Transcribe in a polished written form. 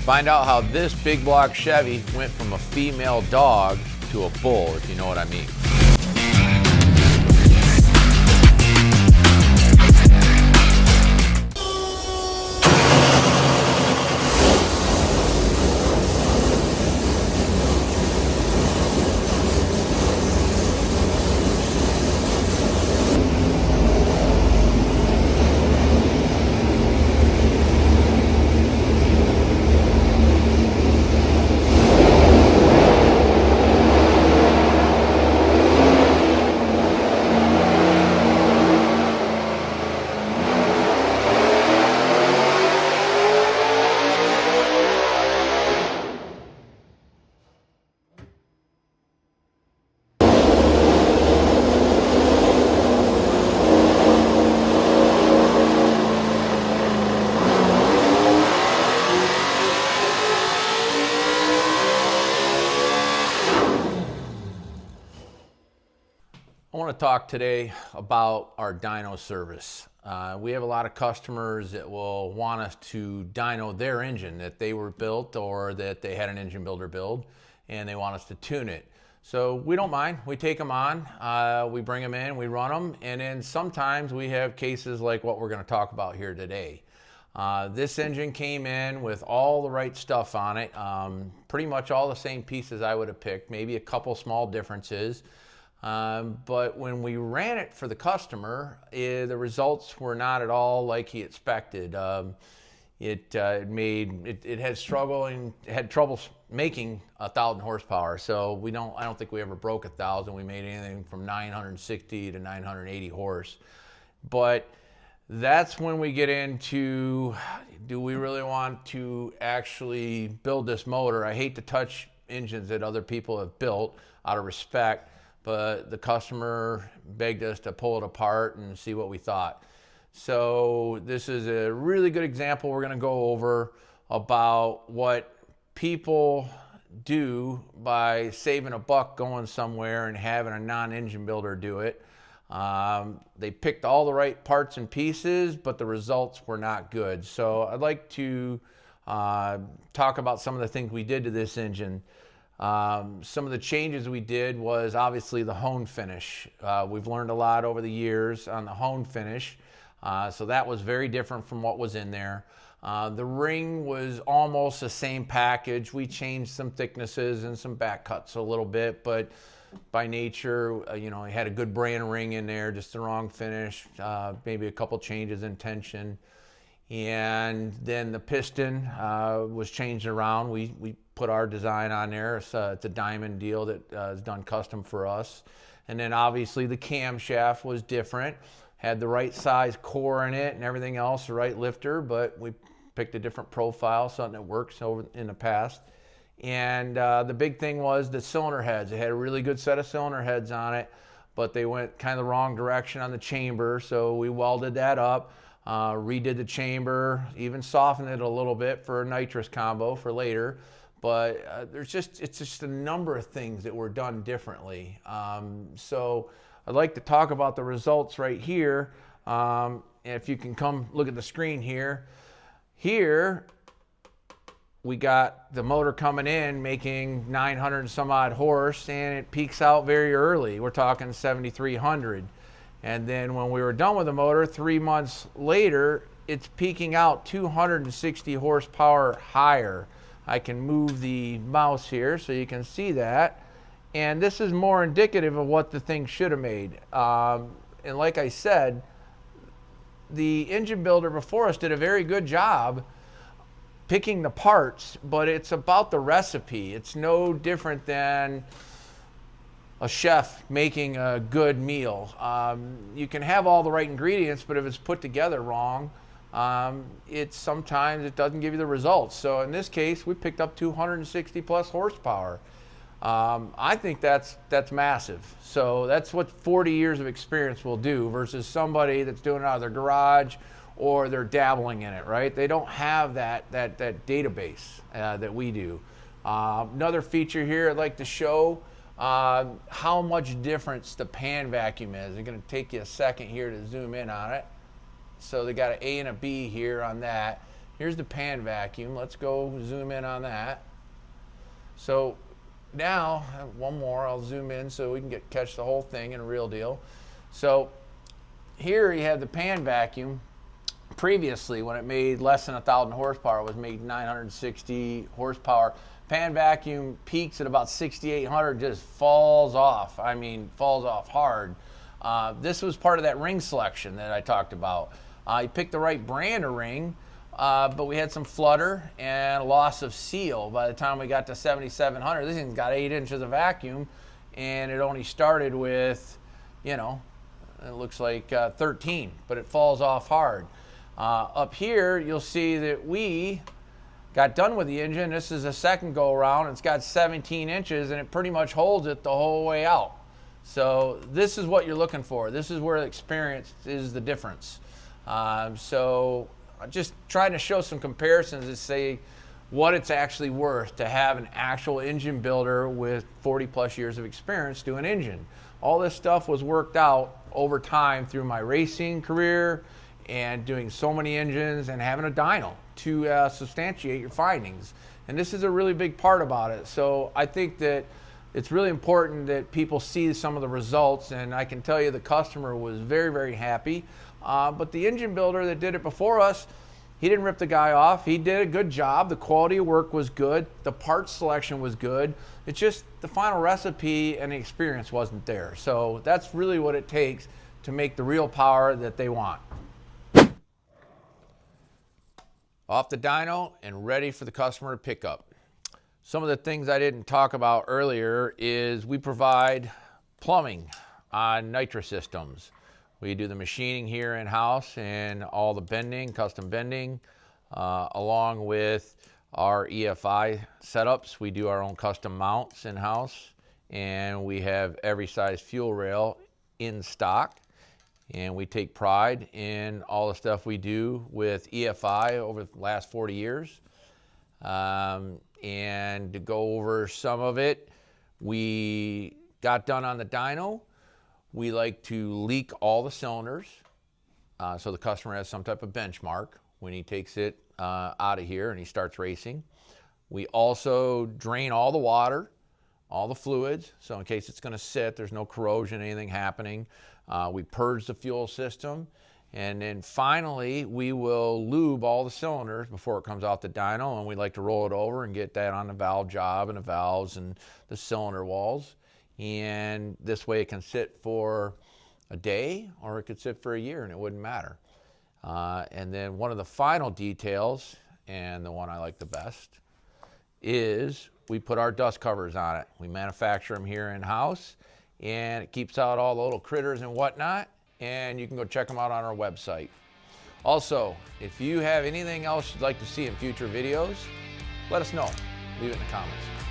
Find out how this big block Chevy went from a female dog to a bull, if you know what I mean. I want to talk today about our dyno service. We have a lot of customers that will want us to dyno their engine that they were built or that they had an engine builder build, and they want us to tune it. So we don't mind. We take them on, we bring them in, we run them, and then sometimes we have cases like what we're going to talk about here today. This engine came in with all the right stuff on it, pretty much all the same pieces I would have picked, maybe a couple small differences. But when we ran it for the customer, the results were not at all like he expected. It had trouble making 1,000 horsepower. So I don't think we ever broke 1,000. We made anything from 960 to 980 horse. But that's when we get into, do we really want to actually build this motor? I hate to touch engines that other people have built out of respect, but the customer begged us to pull it apart and see what we thought. So this is a really good example we're going to go over about what people do by saving a buck going somewhere and having a non-engine builder do it. They picked all the right parts and pieces, but the results were not good. So I'd like to talk about some of the things we did to this engine. Some of the changes we did was obviously the hone finish. We've learned a lot over the years on the hone finish, so that was very different from what was in there. The ring was almost the same package. We changed some thicknesses and some back cuts a little bit, but by nature, we had a good brand ring in there, just the wrong finish, maybe a couple changes in tension. And then the piston was changed around. We put our design on there. It's a diamond deal that is done custom for us. And then obviously the camshaft was different, had the right size core in it and everything else, the right lifter, but we picked a different profile, something that works over in the past. And the big thing was the cylinder heads. It had a really good set of cylinder heads on it, but they went kind of the wrong direction on the chamber, so we welded that up. Redid the chamber, even softened it a little bit for a nitrous combo for later. But it's just a number of things that were done differently. So I'd like to talk about the results right here. And if you can come look at the screen here. Here we got the motor coming in making 900 and some odd horse, and it peaks out very early. We're talking 7,300. And then when we were done with the motor, 3 months later, it's peaking out 260 horsepower higher. I can move the mouse here so you can see that. And this is more indicative of what the thing should have made. And like I said, the engine builder before us did a very good job picking the parts, but it's about the recipe. It's no different than a chef making a good meal. You can have all the right ingredients, but if it's put together wrong, sometimes it doesn't give you the results. So in this case, we picked up 260 plus horsepower. I think that's massive. So that's what 40 years of experience will do versus somebody that's doing it out of their garage or they're dabbling in it, right? They don't have that database that we do. Another feature here I'd like to show how much difference the pan vacuum is. I'm going to take you a second here to zoom in on it. So they got an A and a B here on that. Here's the pan vacuum. Let's go zoom in on that. So now, one more, I'll zoom in so we can catch the whole thing in a real deal. So here you have the pan vacuum. Previously, when it made less than 1,000 horsepower, it was made 960 horsepower. Pan vacuum peaks at about 6,800, just falls off. I mean, falls off hard. This was part of that ring selection that I talked about. You picked the right brand of ring, but we had some flutter and a loss of seal. By the time we got to 7,700, this thing's got 8 inches of vacuum, and it only started with, you know, it looks like 13, but it falls off hard. Up here, you'll see that we got done with the engine. This is a second go around. It's got 17 inches, and it pretty much holds it the whole way out. So this is what you're looking for. This is where the experience is the difference. So I'm just trying to show some comparisons to say what it's actually worth to have an actual engine builder with 40 plus years of experience doing engine. All this stuff was worked out over time through my racing career and doing so many engines and having a dyno to substantiate your findings. And this is a really big part about it. So I think that it's really important that people see some of the results, and I can tell you the customer was very, very happy. But the engine builder that did it before us, he didn't rip the guy off. He did a good job. The quality of work was good. The part selection was good. It's just the final recipe and the experience wasn't there. So that's really what it takes to make the real power that they want. Off the dyno and ready for the customer to pick up. Some of the things I didn't talk about earlier is we provide plumbing on nitrous systems. We do the machining here in-house and all the bending, custom bending, along with our EFI setups. We do our own custom mounts in-house, and we have every size fuel rail in stock. And we take pride in all the stuff we do with EFI over the last 40 years. And to go over some of it, we got done on the dyno. We like to leak all the cylinders so the customer has some type of benchmark when he takes it out of here and he starts racing. We also drain all the water, all the fluids, so in case it's going to sit, there's no corrosion, anything happening. We purge the fuel system, and then finally we will lube all the cylinders before it comes out the dyno, and we like to roll it over and get that on the valve job and the valves and the cylinder walls. And this way it can sit for a day or it could sit for a year and it wouldn't matter. And then one of the final details, and the one I like the best, is we put our dust covers on it. We manufacture them here in-house, and it keeps out all the little critters and whatnot, and you can go check them out on our website. Also, if you have anything else you'd like to see in future videos, let us know. Leave it in the comments.